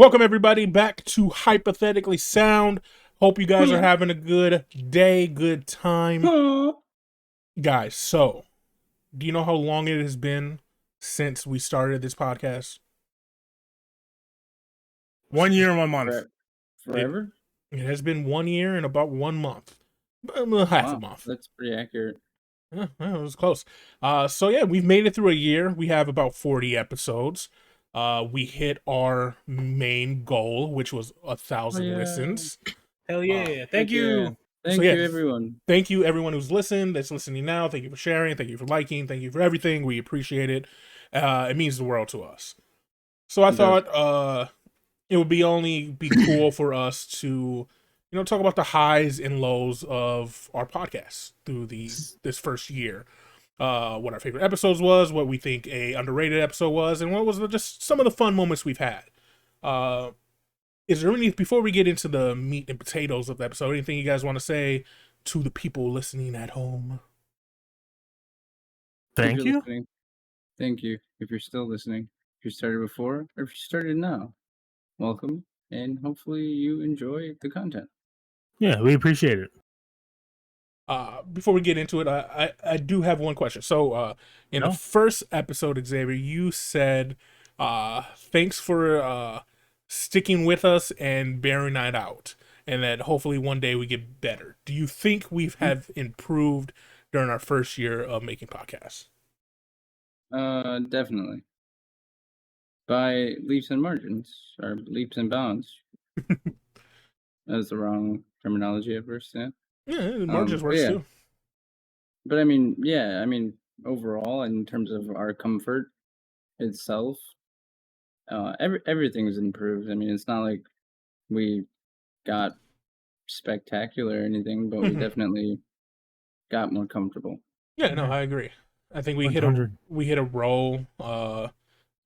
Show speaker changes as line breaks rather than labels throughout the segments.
Welcome everybody back to Hypothetically Sound. Hope you guys are having a good day, good time. Guys, so do you know how long it has been since we started this podcast?
1 year and 1 month.
Forever?
It has been 1 year and about 1 month. Half a month.
That's pretty accurate.
Yeah, well, it was close. So yeah, we've made it through a year. We have about 40 episodes. We hit our main goal, which was 1,000 listens.
Hell yeah. Thank you.
Thank you, everyone.
Thank you, everyone who's listened, that's listening now. Thank you for sharing. Thank you for liking. Thank you for everything. We appreciate it. It means the world to us. So I thought it would be cool for us to, talk about the highs and lows of our podcast through this first year. What our favorite episodes was, what we think a underrated episode was, and what was just some of the fun moments we've had. Is there any, before we get into the meat and potatoes of the episode, anything you guys want to say to the people listening at home?
Thank you.
Thank you. If you're still listening, if you started before, or if you started now, welcome, and hopefully you enjoy the content.
Yeah, we appreciate it.
Before we get into it, I do have one question. So, in the first episode, Xavier, you said, thanks for sticking with us and bearing that out, and that hopefully one day we get better. Do you think we have improved during our first year of making podcasts?
Definitely. By leaps and margins, or leaps and bounds. That was the wrong terminology at first, yeah.
Yeah, margins works too.
But I mean, overall, in terms of our comfort itself, everything's improved. I mean, it's not like we got spectacular or anything, but we definitely got more comfortable.
Yeah, no, I agree. I think we hit a roll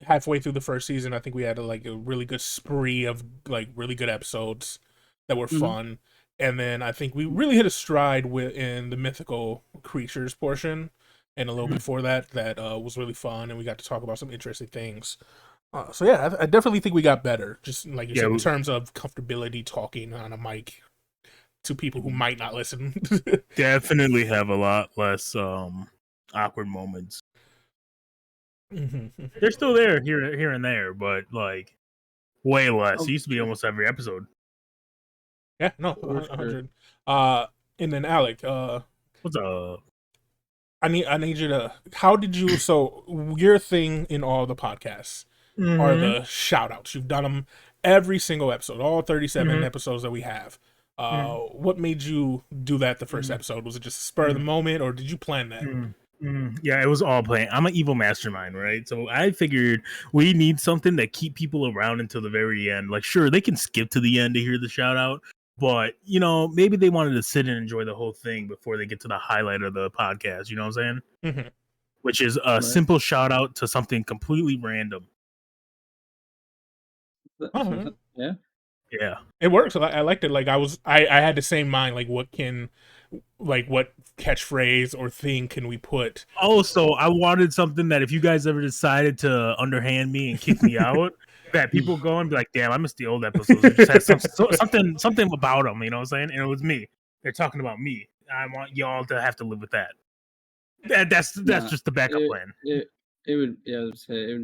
halfway through the first season. I think we had a really good spree of really good episodes that were fun. And then I think we really hit a stride in the mythical creatures portion, and a little before that was really fun, and we got to talk about some interesting things. So yeah, I definitely think we got better, just like you said, in terms of comfortability talking on a mic to people who might not listen.
Definitely have a lot less awkward moments. They're still there here and there, but way less. It used to be almost every episode.
Yeah, no, 100. And then Alek,
what's up?
I need you to. How did you? So your thing in all the podcasts are the shout outs. You've done them every single episode, all 37 episodes that we have. What made you do that the first episode? Was it just a spur of the moment, or did you plan that?
Yeah, it was all planned. I'm an evil mastermind, right? So I figured we need something that keep people around until the very end. Like, sure, they can skip to the end to hear the shout out, but maybe they wanted to sit and enjoy the whole thing before they get to the highlight of the podcast. You know what I'm saying? Which is a simple shout out to something completely random. Yeah,
it works. I liked it. I had the same mind. What catchphrase or thing can we put?
Also, I wanted something that if you guys ever decided to underhand me and kick me out, that people go and be like, "Damn, I missed the old episodes." It just has something about them. You know what I'm saying? And it was me. They're talking about me. I want y'all to have to live with that. That's just the backup plan.
It would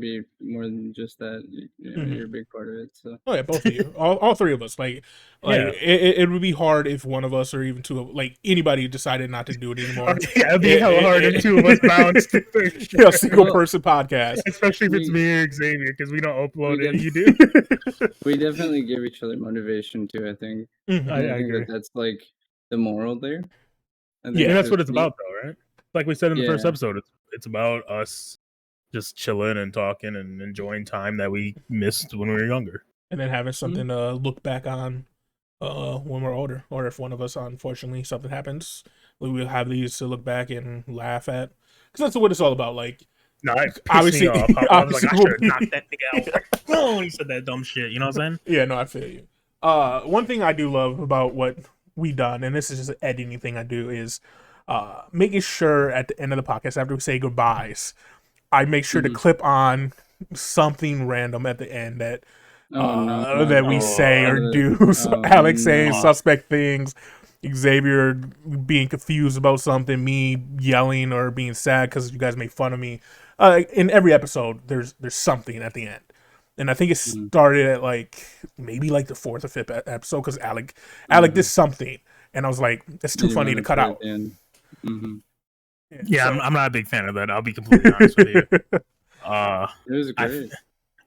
be more than just that. You're a big part of it. So.
Oh yeah, both of you, all three of us. It would be hard if one of us or even two of anybody decided not to do it anymore.
Yeah, it'd be hella hard if two of us bounced.
A single person podcast,
especially if it's me or Xavier, because we don't upload it. You do.
We definitely give each other motivation too. I think. I agree. That's the moral there.
Yeah, that's what it's about, though, right? Like we said in the first episode, it's about us just chilling and talking and enjoying time that we missed when we were younger.
And then having something to look back on when we're older. Or if one of us, unfortunately, something happens, we'll have these to look back and laugh at. Because that's what it's all about.
No, it pissed me off. I was like, I should have knocked that nigga out. Oh, he said that dumb shit. You know what I'm saying?
Yeah, no, I feel you. One thing I do love about what we done, and this is just an editing thing I do, is making sure at the end of the podcast, after we say goodbyes, I make sure to clip on something random at the end that
Oh no, not
that we say or do. So
oh
Alex saying
no.
suspect things, Xavier being confused about something, me yelling or being sad because you guys made fun of me. In every episode, there's something at the end, and I think it
Mhm.
started at like maybe like the fourth or fifth episode because Alec did
Uh-huh.
something, and I was like, it's too
Made him
funny to cut
uninspired at
out.
the end. Mm-hmm.
Yeah,
Yeah,
so
I'm not a big fan of that. I'll be completely honest with you. Uh,
It was
I
great.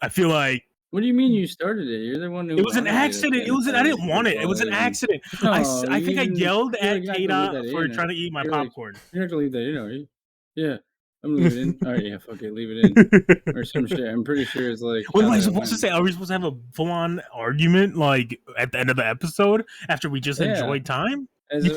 I feel like
What do you mean you started it? You're the one who
it was an
wanted it at the
accident. It
end
was I
for
didn't want it. It was an
equality.
accident.
No,
I
you
think I
didn't.
yelled
You're like,
at
you have to leave
Kata
that
for
in.
trying to eat my
You're like,
popcorn.
you have to leave that in. Yeah, I'm gonna leave it in. All right, yeah, fuck it, leave it in or some shit. I'm pretty sure it's like
What
how
am I
that
supposed to
went.
say? Are we supposed to have a full on argument like at the end of the episode after we just
Yeah,
enjoyed time?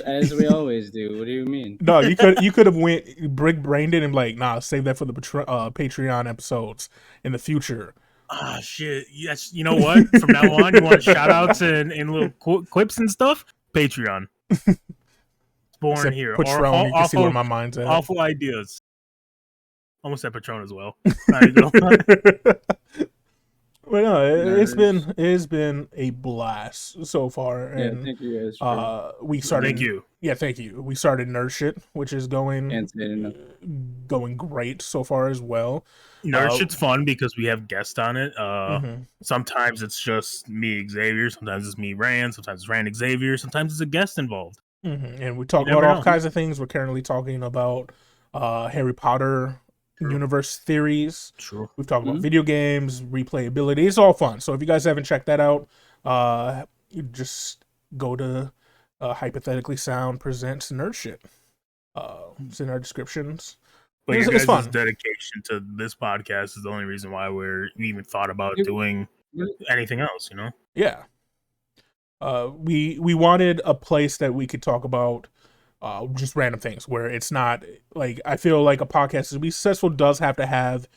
as we always do. What do you mean?
no, you could have went brick brained it and be like, nah, save that for the Patreon episodes in the future.
Ah, shit. Yes, you know what? From now on, you want shout outs and little quips and stuff? Patreon. It's
I
born
said
here. Or
Patron. You can see where
awful,
my mind's at.
awful ideas. Almost said Patron as well. All right, go on.
Well, no,
Nerds.
it's been a blast so far,
Yeah,
and
thank you guys for
we
Thank
started.
you.
Yeah, thank you. We started Nerd Shit, which is
can't say it enough.
going great so far as well.
Nerd shit's fun because we have guests on it.
Mhm,
Sometimes it's just me, Xavier. Sometimes it's me, Rand. Sometimes it's Rand, Xavier. Sometimes it's a guest involved.
and we
You
talk about
never
all
know.
kinds of things. We're currently talking about Harry Potter
True.
universe theories.
True.
We've talked about
Mhm.
video games, replayability. It's all fun. So if you guys haven't checked that out, you just go to Hypothetically Sound Presents Nerd Shit. It's in our descriptions.
But your
It's
guys'
fun.
dedication to this podcast is the only reason why we even thought about
It-
doing
it-
anything else, you know?
Yeah. We wanted a place that we could talk about just random things where it's not like I feel like a podcast to be successful does have to have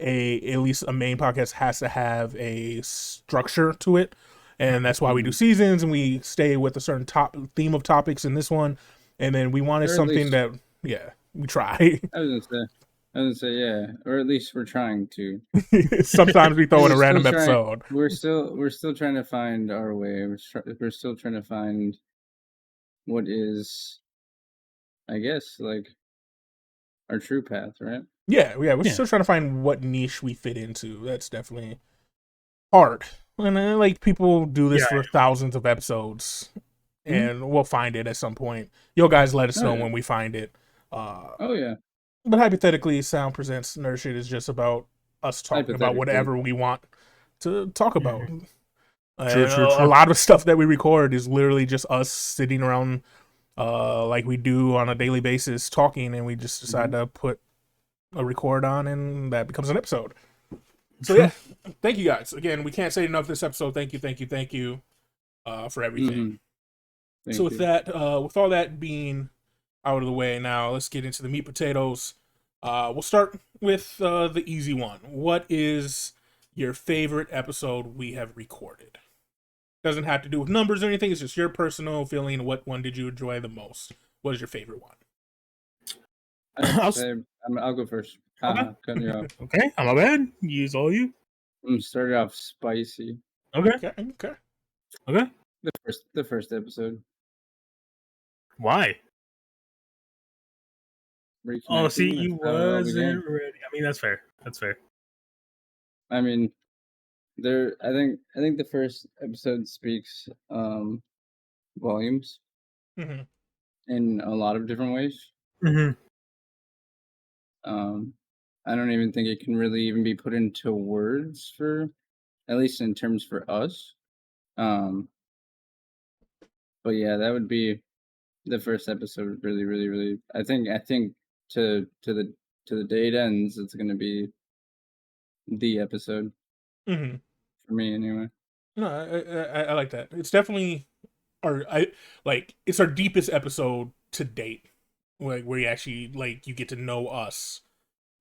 at least a main podcast has to have a structure to it, and that's why we do
Mhm.
seasons and we stay with a certain theme of topics in this one, and then we wanted
Or at
something
least
that we try.
I was gonna say yeah, or at least we're trying to.
Sometimes we throw in
We're
a
still
random
trying.
episode.
We're still trying to find our way. We're still trying to find what is, I guess, like our true path, right?
Yeah, we're
Yeah.
still trying to find what niche we fit into. That's definitely hard. And like people do this
Yeah.
for thousands of episodes,
Mhm.
and we'll find it at some point. You guys let us
Oh
know
yeah.
when we find it. Uh,
Oh yeah.
but hypothetically, Sound Presents Nerd Shit is just about us talking about
Hypothetically.
whatever we want to talk about.
Mhm.
And
True, true,
a
true.
lot of stuff that we record is literally just us sitting around, like we do on a daily basis, talking, and we just decide
Mhm.
to put a record on, and that becomes an episode. So
True.
yeah, thank you guys again. We can't say enough this episode. Thank you, for everything.
Mhm.
So
Thank
with
you.
that, with all that being out of the way, now let's get into the meat potatoes. We'll start with the easy one. What is your favorite episode we have recorded? Doesn't have to do with numbers or anything. It's just your personal feeling. What one did you enjoy the most? What is your favorite one?
I have to
I'll
say, I'll go first.
Okay.
Cutting you off.
Okay. I'm not bad. Use all you.
I'm gonna start it off spicy.
Okay.
Okay.
Okay.
The first episode.
Why? Oh, see,
Reconnecting. That's
you
how it all began.
wasn't ready. I mean, that's fair. That's fair.
I mean, I think the first episode speaks volumes
Mm-hmm.
in a lot of different ways.
Mm-hmm.
Um, I don't even think it can really even be put into words for, at least in terms for us. Um, but yeah, that would be the first episode. Really, really, really. I think to the day it ends, it's gonna be the episode
Mm-hmm.
for me anyway.
No, I like that. It's definitely it's our deepest episode to date. Like where you actually like you get to know us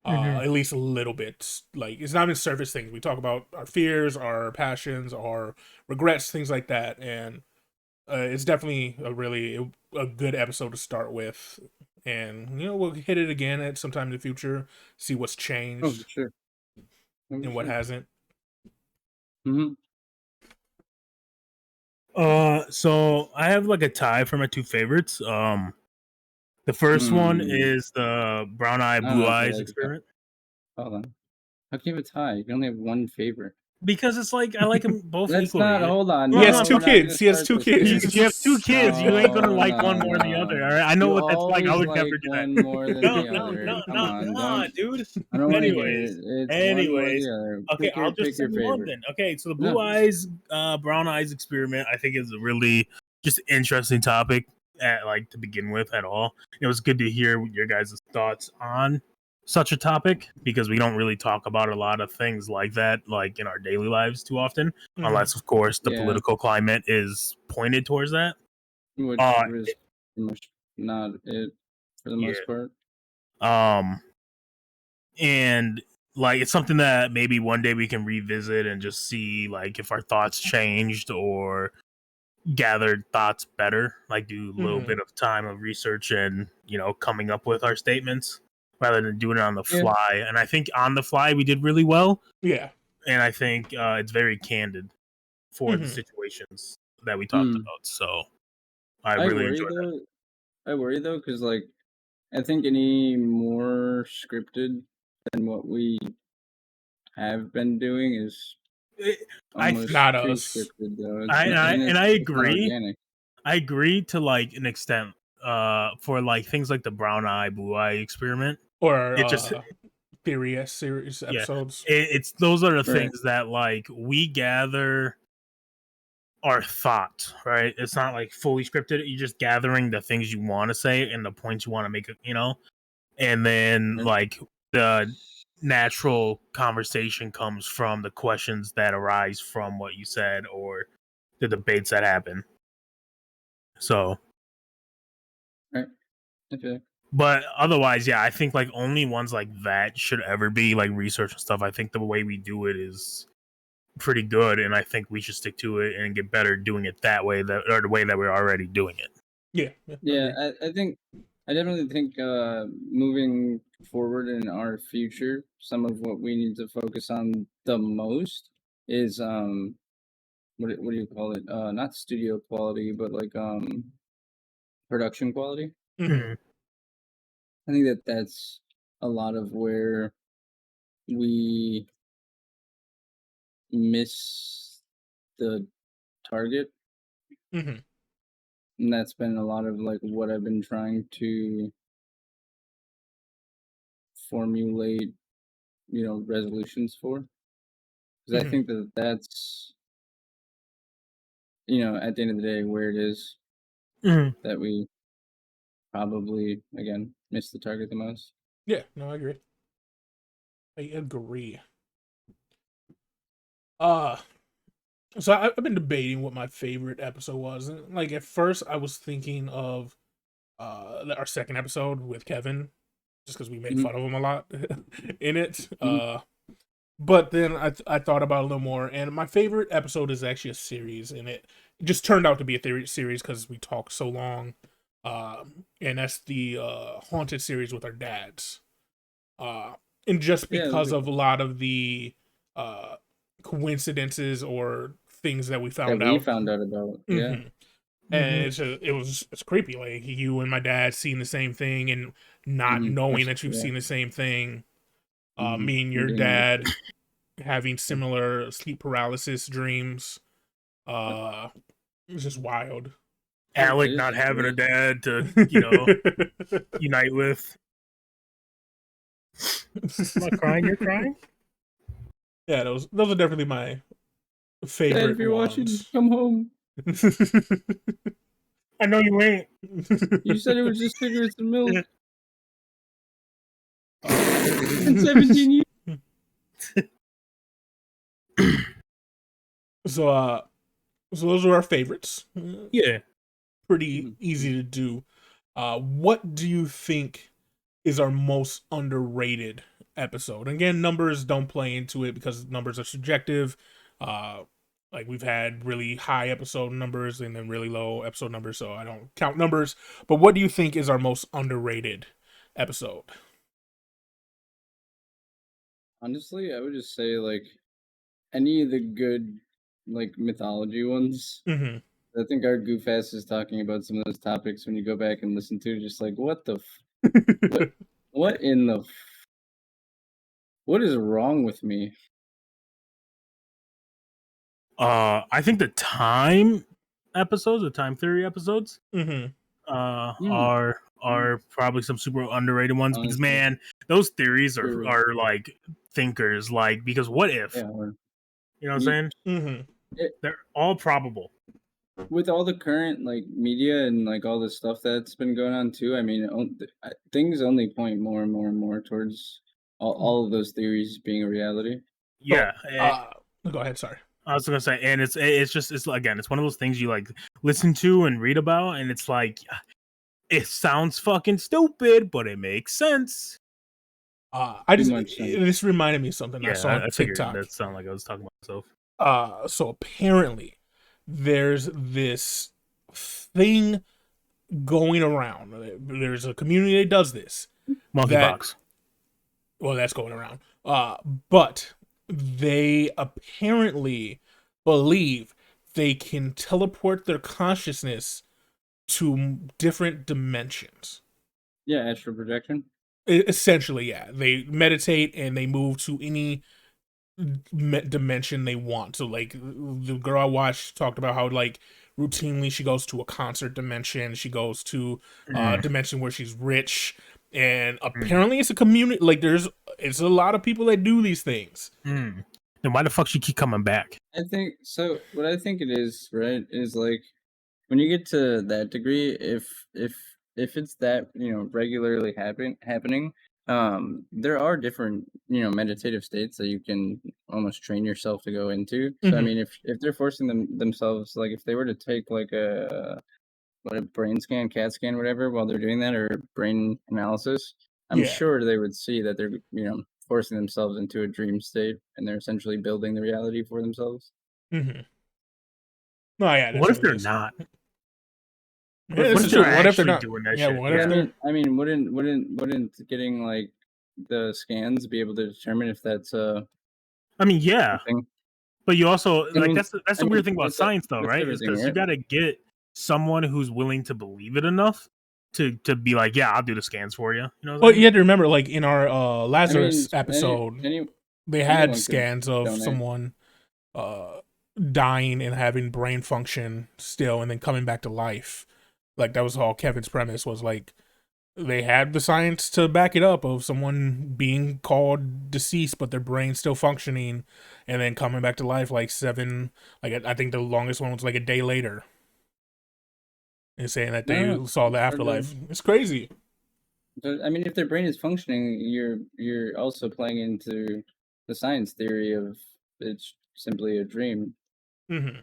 Mm-hmm.
at least a little bit. Like it's not even surface things. We talk about our fears, our passions, our regrets, things like that, and it's definitely a good episode to start with. And we'll hit it again at some time in the future, see what's
Oh, for
changed
sure. Oh, for
and what
sure.
hasn't.
Hmm.
So I have like a tie for my two favorites. The first one
Hmm.
is the Brown Eye
I don't
Blue
know if I
Eyes
like that.
experiment.
Hold on. How can you have a tie? You can only have one favorite.
Because it's like I like them both
Let's not.
equally.
Hold on.
He has
Well,
No,
two
we're not gonna
kids. He has
start
two
this way.
if you have two
kids.
kids, you ain't gonna
No,
like one
no,
more than the other. All
no.
right, I know
You
what that's like. I
always
would never
like
do that.
one more than
No,
the
no,
other.
no,
Come
no,
on,
no,
don't.
dude.
I don't want to hear it.
Anyways,
It's one more or
anyways,
the other.
okay, I'll just
Pick
say
your
one
favorite.
then. Okay, so the
No.
Blue Eyes, Brown Eyes experiment, I think is a really just interesting topic at like to begin with at all. It was good to hear your guys' thoughts on such a topic because we don't really talk about a lot of things like that like in our daily lives too often,
Mhm.
unless of course the
Yeah,
political climate is pointed towards that.
which
Uh,
was pretty much not it for the most
yeah.
part.
Um, and like it's something that maybe one day we can revisit and just see like if our thoughts changed or gathered thoughts better, like do a little
Mhm.
bit of time of research and coming up with our statements rather than doing it on the
Yeah,
fly. And I think on the fly we did really well,
Yeah.
and I think it's very candid for the
Mhm.
situations that we talked
mm.
about. So I
I
really
worry
enjoyed that.
though. I worry though, because like I think any more scripted than what we have been doing is
It- I
almost
Not
too
us.
scripted though. It's
I
not,
and I
and
and I
it's not
agree.
organic.
I agree to like an extent. For like things like the brown eye, blue eye experiment.
Or
It just
Theory series
yeah,
episodes.
it's those are the
Right.
things that like we gather our thought, right? It's not like fully scripted. You're just gathering the things you want to say and the points you want to make, and then
Right.
like the natural conversation comes from the questions that arise from what you said or the debates that happen. So,
Right. I feel like,
but otherwise, yeah, I think like only ones like that should ever be like research and stuff. I think the way we do it is pretty good, and I think we should stick to it and get better doing it that way, that or the way that we're already doing it.
Yeah. Yeah. I
yeah,
agree.
I think I definitely think moving forward in our future, some of what we need to focus on the most is what do you call it? Not studio quality, but like production quality.
Mhm.
Mhm.
I think that that's a lot of where we miss the target,
Mhm.
and that's been a lot of like what I've been trying to formulate, resolutions for, because I
Mhm.
think that that's at the end of the day where it is
Mhm.
that we probably again miss the target the most.
Yeah. No, I agree. I agree. Uh so I've been debating what my favorite episode was. And, like at first I was thinking of our second episode with Kevin, just because we made
Hmm.
fun of him a lot in it.
Hmm.
But then I thought about it a little more, and my favorite episode is actually a series, and it just turned out to be a series because we talked so long. And that's the haunted series with our dads. Uh, and just
Yeah, that's
because
a good
of a
one.
lot of the uh, coincidences or things that we
That
found
we
out.
found out about. Yeah.
hmm And
Mhm.
it's creepy. Like you and my dad seeing the same thing and not
Hmm.
knowing
Which
that you've
yeah.
seen the same thing.
Hmm.
Me and your
Being able
dad having
to.
similar sleep paralysis dreams. Uh, it's just wild.
It
Alec
is.
not
It
having a
is.
dad to, unite with. I'm not crying. You're crying.
Yeah, those are definitely my
Dad, if
favorite
you're watching,
ones.
come home.
I know you ain't.
You said it was just cigarettes and milk. It's been 17 years.
so so those are our favorites.
Yeah.
Pretty
Mhm.
easy to do. What do you think is our most underrated episode? Again, numbers don't play into it because numbers are subjective. Uh, like we've had really high episode numbers and then really low episode numbers, so I don't count numbers. But what do you think is our most underrated episode?
Honestly, I would just say like any of the good like mythology ones
Mm-hmm.
I think our goof ass is talking about some of those topics when you go back and listen to, just like what the what in the what is wrong with me?
I think the time episodes, the time theory episodes,
Mm-hmm.
Hmm.
are probably some super underrated ones because
Honestly,
man, those theories
true.
are like thinkers, like because what if?
Yeah.
You know what I'm
We
saying?
Mm-hmm.
it,
They're all probable.
with all the current like media and like all the stuff that's been going on too. I mean, things only point more and more and more towards all of those theories being a reality.
So,
Yeah,
go ahead. Sorry.
I was gonna say, and it's just it's again, it's one of those things you like listen to and read about, and it's like it sounds fucking stupid, but it makes sense.
Too much sense.
This reminded me of something I
Yeah,
saw on
I figured
TikTok.
that sounded like I was talking about myself.
So apparently there's this thing going around. There's a community that does this. That
Monkeypox.
well, that's going around. But they apparently believe they can teleport their consciousness to different dimensions.
Yeah, astral projection.
Essentially, yeah. They meditate and they move to any dimension they want. So, like, the girl I watched talked about how, like, routinely she goes to a concert dimension. She goes to a
Mm,
dimension where she's rich. And
mm,
apparently it's a community. Like, it's a lot of people that do these things.
mm. Then why the fuck she keep coming back?
I think so. What I think it is, right, is like when you get to that degree, if it's that regularly happening, there are different meditative states that you can almost train yourself to go into. So I
Mm-hmm.
mean, if they're forcing themselves, like if they were to take like a brain scan, CAT scan, whatever, while they're doing that or brain analysis, I'm
Yeah.
sure they would see that they're forcing themselves into a dream state and they're essentially building the reality for themselves.
Mm-hmm. No, yeah, that's
What if
what it
they're
is.
not?
Yeah,
What
this
if
is
they're
true. What if they're
actually
not?
doing that
Yeah,
shit?
what
But
if
Yeah.
they're?
I mean, wouldn't getting like the scans be able to determine if that's
I mean,
a
yeah,
thing?
but you also
I
like
mean,
that's the weird thing about science, though,
that's
right? Is
everything,
because you
right?
got to get someone who's willing to believe it enough to be like, yeah, I'll do the scans for you. You know what
Well,
I'm
you
saying?
have to remember, like in our
I mean,
Lazarus episode, they had
anyone could
scans of
donate.
someone uh dying and having brain function still, and then coming back to life. Like that was all Kevin's premise was like they had the science to back it up of someone being called deceased, but their brain's still functioning, and then coming back to life like seven. Like I think the longest one was like a day later, and saying that
I don't
they
know.
saw the
It's hard to.
afterlife. It's crazy.
But I mean, if their brain is functioning, you're also playing into the science theory of it's simply a dream.
Hmm.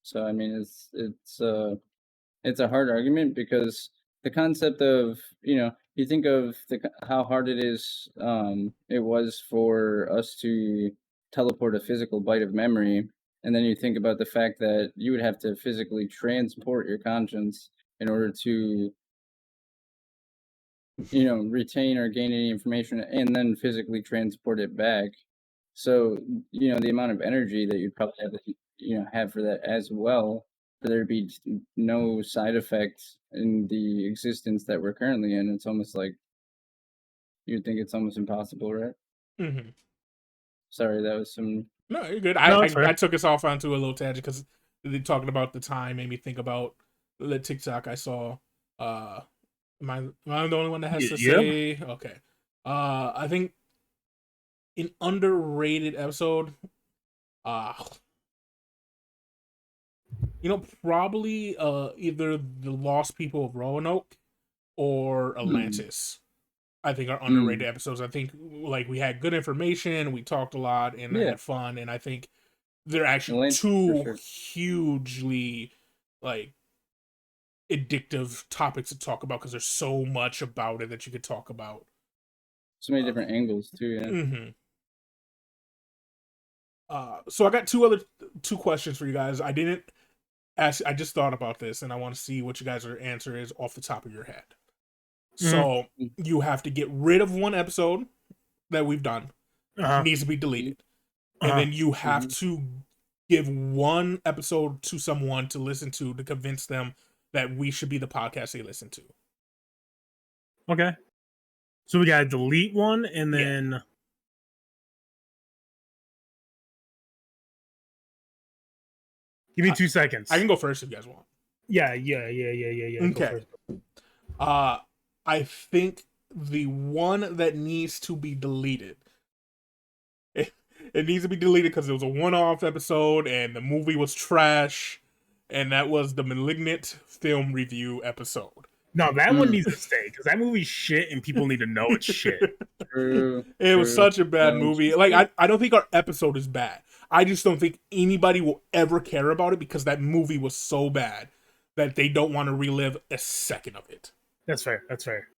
So I mean, it's a hard argument because the concept of you think of how hard it was for us to teleport a physical byte of memory, and then you think about the fact that you would have to physically transport your conscience in order to retain or gain any information and then physically transport it back. So, the amount of energy that you'd probably have to, have for that as well, for there to be no side effects in the existence that we're currently in, it's almost like you'd think it's almost impossible, right?
Hmm.
Sorry, that was some.
No, you're good.
No, it's fair.
I took us off onto a little tangent because talking about the time made me think about the TikTok I saw. Uh, am I the only one that has to
Yep.
say? Okay. I think an underrated episode. Uh, probably either the Lost People of Roanoke or
Hmm,
Atlantis. I think are
hmm,
underrated episodes. I think like we had good information, we talked a lot, and
yeah,
had fun. And I think they're actually
Atlantis for
two
sure.
hugely like addictive topics to talk about because there's so much about it that you could talk about.
So many
Uh,
different angles too. Yeah.
hmm so I got two questions for you guys. I didn't ask. I just thought about this, and I want to see what you guys' answer is off the top of your head.
Mm-hmm.
So you have to get rid of one episode that we've done.
Uh-huh.
Needs to be
Mm-hmm.
deleted, and
Uh-huh.
then you have
Mm-hmm.
to give one episode to someone to listen to convince them that we should be the podcast they listen to.
Okay. So we gotta delete one and
Yeah.
then give me 2 seconds.
I can go first if you guys want.
Yeah. Go
Okay.
first.
I think the one that needs to be deleted. It needs to be deleted because it was a one-off episode and the movie was trash, and that was the Malignant film review episode.
No, that one needs to stay because that movie's shit and people need to know it's shit.
True.
It was such a bad
No,
movie.
just-
Like I don't think our episode is bad. I just don't think anybody will ever care about it because that movie was so bad that they don't want to relive a second of it.
That's fair. That's fair.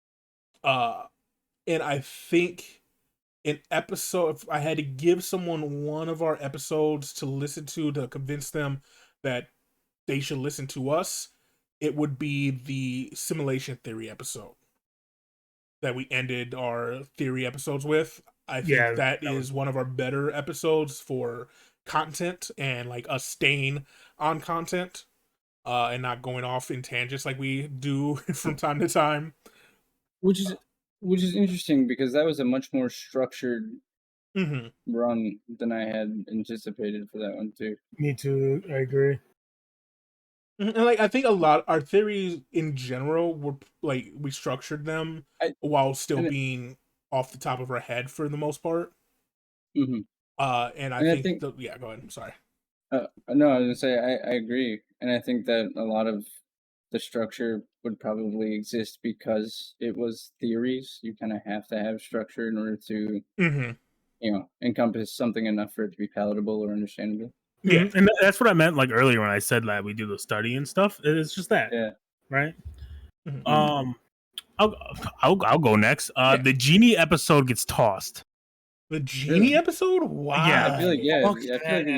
And I think an episode, if I had to give someone one of our episodes to listen to convince them that they should listen to us, it would be the simulation theory episode that we ended our theory episodes with. I think that is one of our better episodes for content and like us staying on content and not going off in tangents like we do from time to time.
which is interesting because that was a much more structured run than I had anticipated for that one too.
Me too. I agree.
And like I think a lot our theories in general were like we structured them while still being off the top of our head for the most part.
Mm-hmm.
And I think yeah, go ahead. I'm sorry.
No, I was gonna say I agree, and I think that a lot of the structure would probably exist because it was theories. You kind of have to have structure in order to, encompass something enough for it to be palatable or understandable.
Yeah,
and that's what I meant like earlier when I said that we do the study and stuff. It's just that, right?
Mm-hmm.
I'll go next. The genie episode gets tossed.
The genie episode? Wow.
Yeah,
I feel like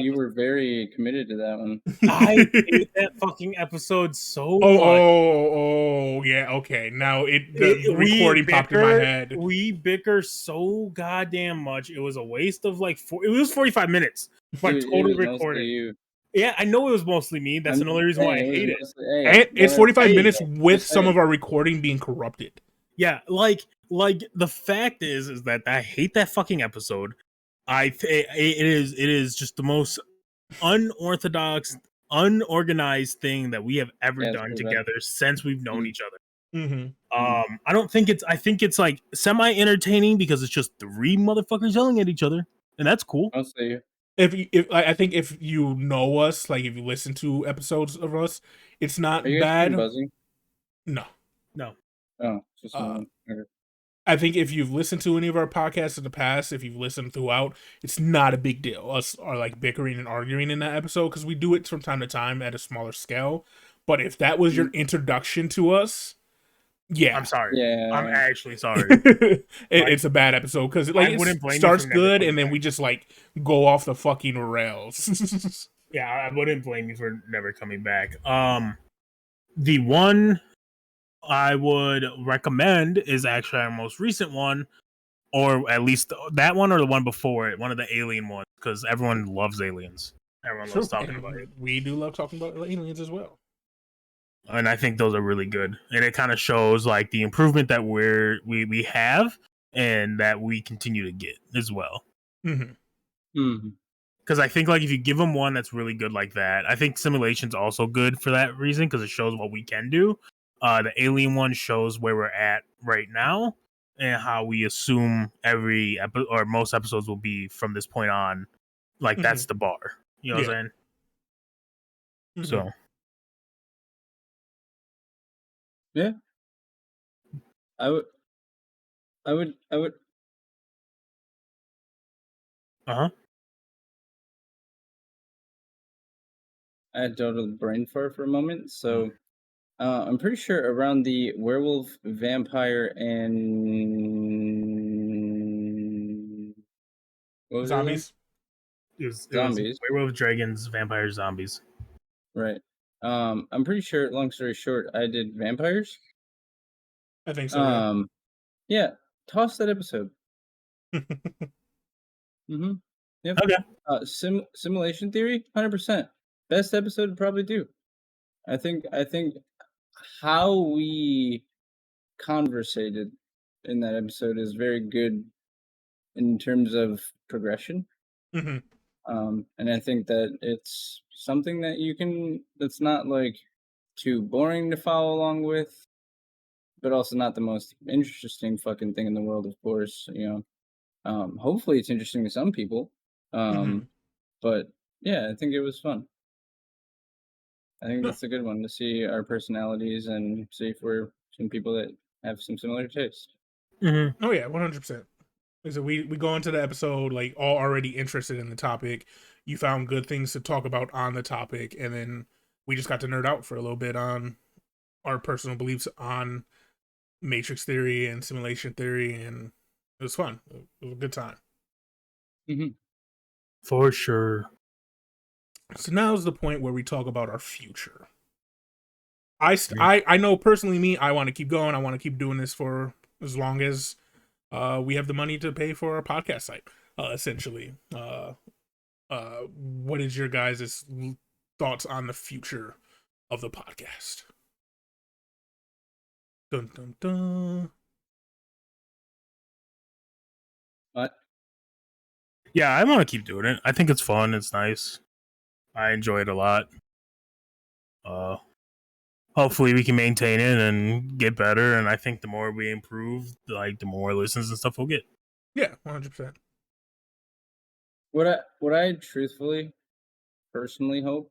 you were very committed to that one.
I hate that fucking episode so much.
Oh, yeah. Okay, now the recording popped in my head.
We bicker so goddamn much. It was a waste of like it was 45 minutes. Like total recording. Yeah, I know it was mostly me. That's another reason why I hate it.
And it's 45 minutes with some of our recording being corrupted.
Yeah, like the fact is that I hate that fucking episode. It is just the most unorthodox, unorganized thing that we have ever done together since we've known each other. I don't think I think it's like semi entertaining because it's just three motherfuckers yelling at each other, and that's cool.
I'll say
if I think if you know us, like if you listen to episodes of us, it's not bad.
Buzzing?
No.
Oh, just
I think if you've listened to any of our podcasts in the past, if you've listened throughout, it's not a big deal. Us are like bickering and arguing in that episode because we do it from time to time at a smaller scale. But if that was your introduction to us, yeah,
I'm sorry.
Yeah,
I'm actually sorry.
It's a bad episode because it starts good and then we just like go off the fucking rails.
Yeah, I wouldn't blame you for never coming back. The one I would recommend is actually our most recent one, or at least that one or the one before it, one of the alien ones, because everyone loves aliens. Everyone loves talking about it.
We do love talking about aliens as well.
And I think those are really good. And it kind of shows like the improvement that we have and that we continue to get as well. Because I think like if you give them one that's really good like that, I think Simulation's also good for that reason because it shows what we can do. The alien one shows where we're at right now and how we assume every episode or most episodes will be from this point on. Like that's the bar. You know what I'm saying? So
yeah, I would. I had total brain fart for a moment, so I'm pretty sure around the werewolf, vampire, and what was
Zombies.
It was
zombies.
Werewolf, dragons, vampires, zombies.
Right. I'm pretty sure. Long story short, I did vampires.
I think so.
Yeah. Toss that episode. Yep.
Okay.
Simulation theory, 100%. Best episode to probably do. I think how we conversated in that episode is very good in terms of progression.
Mm-hmm.
And I think that it's something that that's not like too boring to follow along with, but also not the most interesting fucking thing in the world, of course. Hopefully it's interesting to some people.
Mm-hmm.
But yeah, I think it was fun. I think
No.
that's a good one to see our personalities and see if we're some people that have some similar taste.
Mm-hmm.
Oh yeah, 100%. So we go into the episode like all already interested in the topic. You found good things to talk about on the topic, and then we just got to nerd out for a little bit on our personal beliefs on matrix theory and simulation theory, and it was fun. It was a good time.
Hmm.
For sure.
So now's the point where we talk about our future. I know personally me, I want to keep going. I want to keep doing this for as long as we have the money to pay for our podcast site. Essentially, what is your guys' thoughts on the future of the podcast? Dun dun dun.
But
Yeah, I want to keep doing it. I think it's fun. It's nice. I enjoy it a lot. Uh, Hopefully we can maintain it and get better. And I think the more we improve, like the more listens and stuff we'll get.
Yeah, 100%.
what I truthfully, personally hope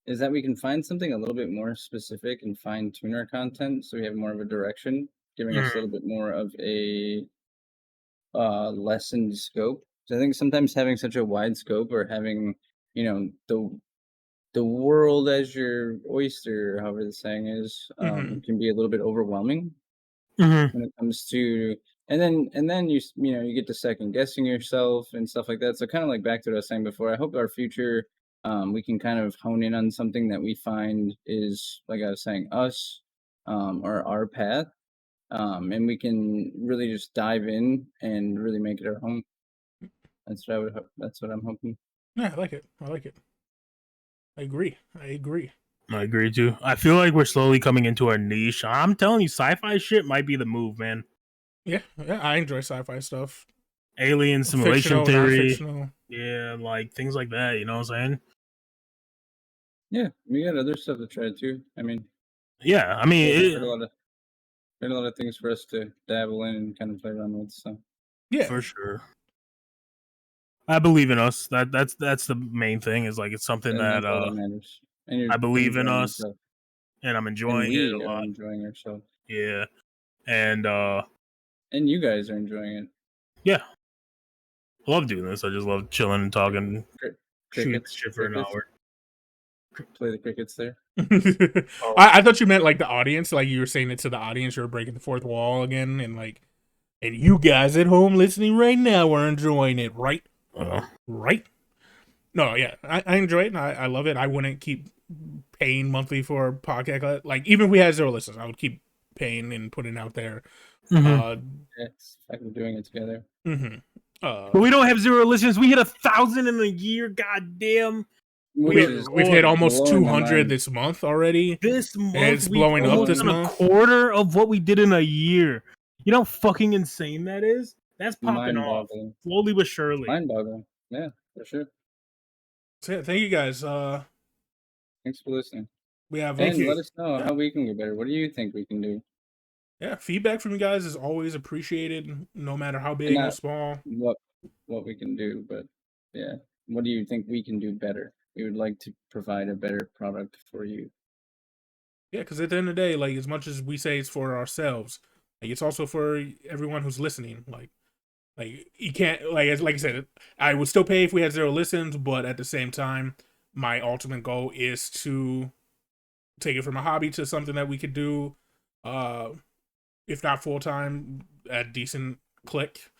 is that we can find something a little bit more specific and fine tune our content so we have more of a direction, giving us a
Mm-hmm.
little bit more of a lessened scope. So I think sometimes having such a wide scope or having, the world as your oyster, however the saying is,
Mm-hmm.
can be a little bit overwhelming
Mm-hmm.
when it comes to, and then you get to second guessing yourself and stuff like that. So kind of like back to what I was saying before, I hope our future, we can kind of hone in on something that we find is, like I was saying, us, or our path, and we can really just dive in and really make it our home. That's what I would hope. That's what I'm hoping.
Yeah, I like it. I like it. I agree. I agree.
I agree too. I feel like we're slowly coming into our niche. I'm telling you, sci-fi shit might be the move, man.
Yeah, yeah. I enjoy sci-fi stuff,
Alien simulation
fictional,
theory,
non-fictional.
yeah, like things like that. You know what I'm saying?
Yeah, we got other stuff to try too. I mean,
Yeah, I
there's
mean,
quite a lot of things for us to dabble in and kind of play around with. So
Yeah,
for sure. I believe in us. That's the main thing. Is like it's something
and
that
that's all that matters. And you're
I believe in
enjoying
us,
yourself,
and I'm
and
enjoying it a
we are
lot.
enjoying ourselves,
Yeah, and
and you guys are enjoying it.
yeah, I love doing this. I just love chilling and talking,
Cri-
shooting the
Crickets,
shit for an
crickets.
hour.
Play the crickets there.
Oh,
I thought you meant like the audience, like you were saying it to the audience. You were breaking the fourth wall again, and like, and you guys at home listening right now are enjoying it, right?
well,
Right? No, yeah, I enjoy it. And I love it. I wouldn't keep paying monthly for a podcast. Like even if we had 0 listens, I would keep paying and putting it out there.
mm-hmm.
Uh,
Yes, fucking doing it together.
mm-hmm.
But we don't have 0 listeners. We hit 1,000 in a year. God damn.
Which
we
is
we've hit almost
blowing my
200
mind.
this month already.
This
And
month
it's
we've
blowing up
almost
this
Blowing,
done a
month.
quarter of what we did in a year. You know how fucking insane that is? That's popping off.
mind-boggling.
Slowly but surely.
Mind-boggling. Yeah, for sure.
So yeah, thank you guys.
Thanks for listening.
We have
Thank
And
you.
let us know
yeah,
how we can get better. What do you think we can do?
yeah. Feedback from you guys is always appreciated, no matter how
And
big or
not
small.
what we can do, but yeah, what do you think we can do better? We would like to provide a better product for you.
Yeah, because at the end of the day, like as much as we say it's for ourselves, like it's also for everyone who's listening. Like you can't like I said, I would still pay if we had 0 listens, but at the same time, my ultimate goal is to take it from a hobby to something that we could do, uh, if not full time, at decent click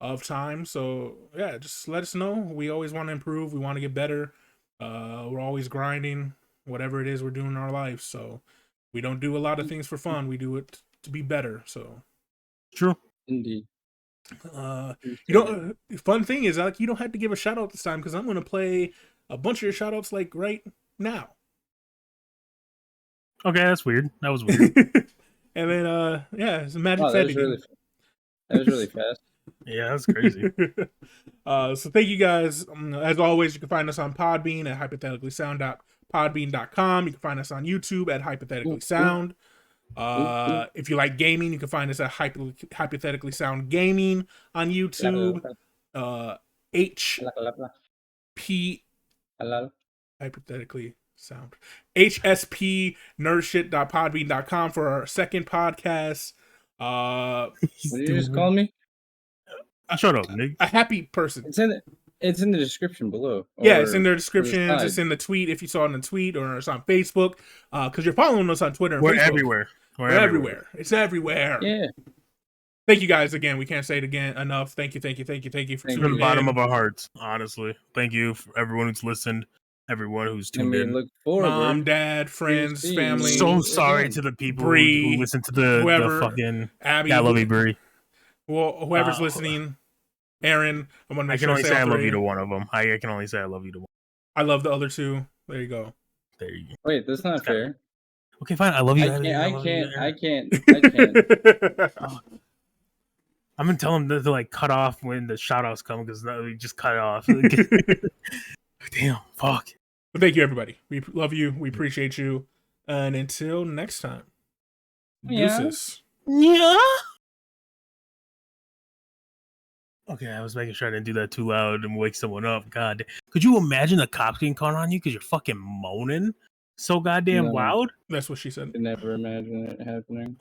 of time. So yeah, just let us know. We always want to improve. We want to get better. We're always grinding, whatever it is we're doing in our life. So we don't do a lot of things for fun. We do it to be better. So
True.
Indeed.
You don't. Fun thing is, Alek, you don't have to give a shout out this time because I'm going to play a bunch of your shout outs like right now.
Okay, that's weird. That was weird.
And then, yeah, it's a magic
Wow, that was really fast.
Yeah, that's crazy.
So thank you guys. As always, you can find us on Podbean at hypotheticallysound.podbean.com. You can find us on YouTube at hypothetically sound. If you like gaming, you can find us at hypothetically sound gaming on YouTube. HP hypothetically sound HSP nerdshit.podbean.com for our second podcast.
What did you just call me?
Shut up, Nick.
A happy person.
It's in the description below.
Yeah, it's in their descriptions. It's in the tweet if you saw it in the tweet, or it's on Facebook. Because you're following us on Twitter and
We're
Facebook.
everywhere.
We're everywhere. It's everywhere.
Yeah.
Thank you guys again. We can't say it again enough. Thank you for tuning
from the bottom
in.
of our hearts, honestly. Thank you for everyone who's listened, everyone who's tuned in.
Look forward.
Mom, dad, friends, family.
So sorry to the people who listen to the fucking
Abby.
I love you, Bree.
Well, whoever's listening, Aaron. I'm gonna make sure
I can only say I love you to one of them. I can only say I love you to one.
I love the other two. There you go.
There you go.
Wait, that's not fair.
Okay, fine. I love you.
I can't.
I'm gonna tell them to like cut off when the shout outs come because we just cut off. Damn, fuck.
But thank you, everybody. We love you. We appreciate you. And until next time, deuces.
Yeah. Okay, I was making sure I didn't do that too loud and wake someone up. God, could you imagine the cops getting caught on you because you're fucking moaning so goddamn loud?
That's what she said.
I could never imagine it happening.